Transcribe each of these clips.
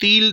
3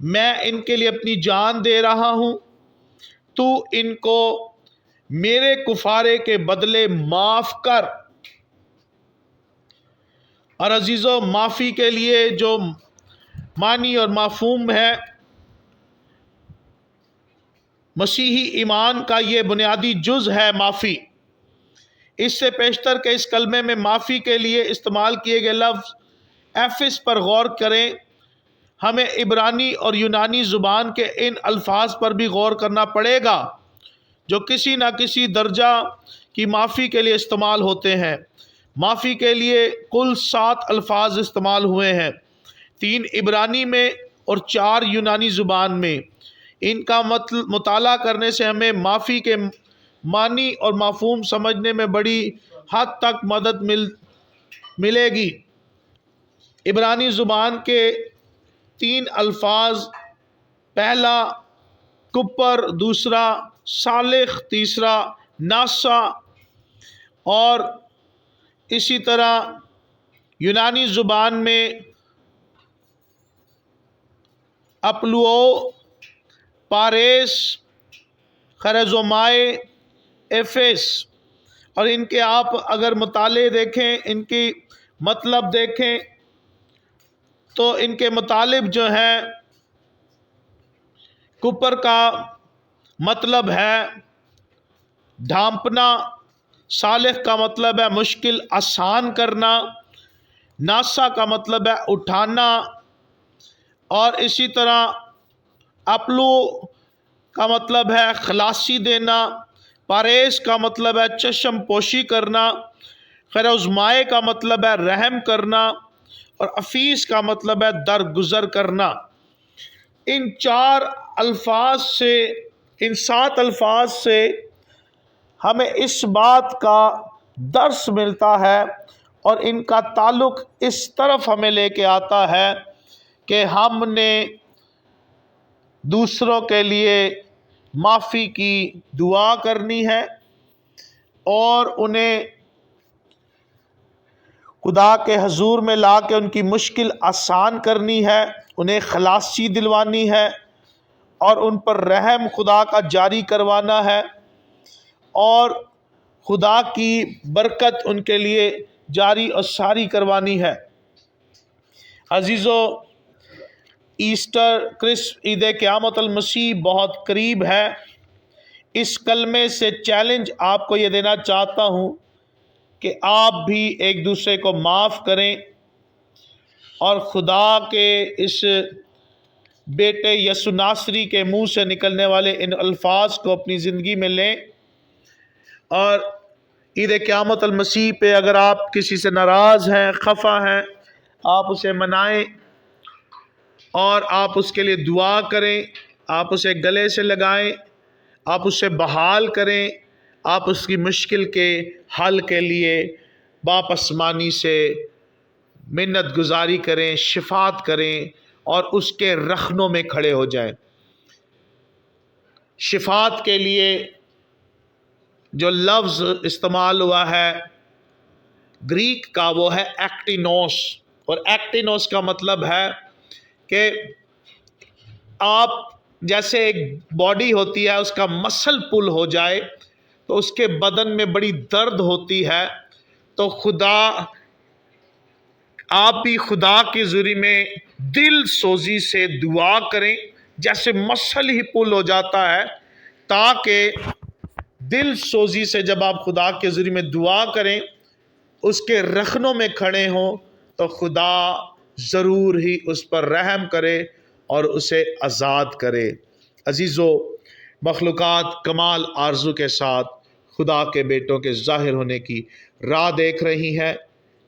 میں ان کے لیے اپنی جان دے رہا ہوں، تو ان کو میرے کفارے کے بدلے معاف کر۔ اور عزیزو، معافی کے لیے جو معنی اور مفہوم ہے، مسیحی ایمان کا یہ بنیادی جز ہے معافی۔ اس سے پیشتر کہ اس کلمے میں معافی کے لیے استعمال کیے گئے لفظ ایفس پر غور کریں، ہمیں عبرانی اور یونانی زبان کے ان الفاظ پر بھی غور کرنا پڑے گا جو کسی نہ کسی درجہ کی معافی کے لیے استعمال ہوتے ہیں۔ معافی کے لیے کل 7 الفاظ استعمال ہوئے ہیں، 3 عبرانی میں اور 4 یونانی زبان میں۔ ان کا مطالعہ کرنے سے ہمیں معافی کے معنی اور مفہوم سمجھنے میں بڑی حد تک مدد ملے گی۔ عبرانی زبان کے 3 الفاظ، پہلا کپر، دوسرا صالح، تیسرا ناسا، اور اسی طرح یونانی زبان میں اپلوؤ، پاریس، خرزومائے، ایفیس، اور ان کے آپ اگر مطالعے دیکھیں، ان کی مطلب دیکھیں تو ان کے مطالب جو ہیں، کپر کا مطلب ہے ڈھانپنا، صالح کا مطلب ہے مشکل آسان کرنا، ناسا کا مطلب ہے اٹھانا، اور اسی طرح اپلو کا مطلب ہے خلاصی دینا، پاریس کا مطلب ہے چشم پوشی کرنا، خیروزمائے کا مطلب ہے رحم کرنا، اور افیس کا مطلب ہے درگزر کرنا۔ ان 7 الفاظ سے ہمیں اس بات کا درس ملتا ہے اور ان کا تعلق اس طرف ہمیں لے کے آتا ہے کہ ہم نے دوسروں کے لیے معافی کی دعا کرنی ہے اور انہیں خدا کے حضور میں لا کے ان کی مشکل آسان کرنی ہے، انہیں خلاصی دلوانی ہے اور ان پر رحم خدا کا جاری کروانا ہے اور خدا کی برکت ان کے لیے جاری اور ساری کروانی ہے۔ عزیزو، ایسٹر، عید قیامت المسیح بہت قریب ہے۔ اس کلمے سے چیلنج آپ کو یہ دینا چاہتا ہوں کہ آپ بھی ایک دوسرے کو معاف کریں اور خدا کے اس بیٹے یسوع ناصری کے منہ سے نکلنے والے ان الفاظ کو اپنی زندگی میں لیں، اور عید قیامت المسیح پہ اگر آپ کسی سے ناراض ہیں، خفا ہیں، آپ اسے منائیں اور آپ اس کے لیے دعا کریں، آپ اسے گلے سے لگائیں، آپ اسے بحال کریں، آپ اس کی مشکل کے حل کے لیے باپ آسمانی سے منت گزاری کریں، شفاعت کریں اور اس کے رخنوں میں کھڑے ہو جائیں۔ شفاعت کے لیے جو لفظ استعمال ہوا ہے گریک کا، وہ ہے ایکٹینوس، اور ایکٹینوس کا مطلب ہے کہ آپ جیسے ایک باڈی ہوتی ہے، اس کا مسل پل ہو جائے تو اس کے بدن میں بڑی درد ہوتی ہے، تو آپ بھی خدا کے ذریعے میں دل سوزی سے دعا کریں، جیسے مسل ہی پل ہو جاتا ہے، تاکہ دل سوزی سے جب آپ خدا کے ذریعے میں دعا کریں، اس کے رخنوں میں کھڑے ہوں، تو خدا ضرور ہی اس پر رحم کرے اور اسے آزاد کرے۔ عزیزو، مخلوقات کمال آرزو کے ساتھ خدا کے بیٹوں کے ظاہر ہونے کی راہ دیکھ رہی ہیں۔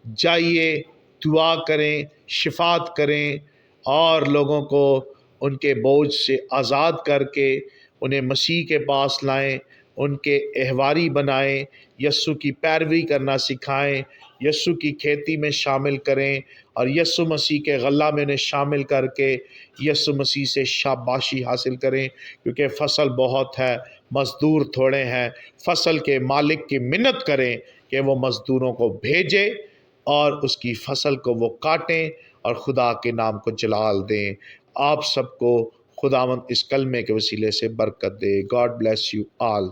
جائیے، دعا کریں، شفاعت کریں اور لوگوں کو ان کے بوجھ سے آزاد کر کے انہیں مسیح کے پاس لائیں، ان کے احواری بنائیں، یسوع کی پیروی کرنا سکھائیں، یسوع کی کھیتی میں شامل کریں اور یسوع مسیح کے غلہ میں انہیں شامل کر کے یسوع مسیح سے شاباشی حاصل کریں، کیونکہ فصل بہت ہے، مزدور تھوڑے ہیں۔ فصل کے مالک کی منت کریں کہ وہ مزدوروں کو بھیجے اور اس کی فصل کو وہ کاٹیں اور خدا کے نام کو جلال دیں۔ آپ سب کو خداوند اس کلمے کے وسیلے سے برکت دے۔ God bless you all.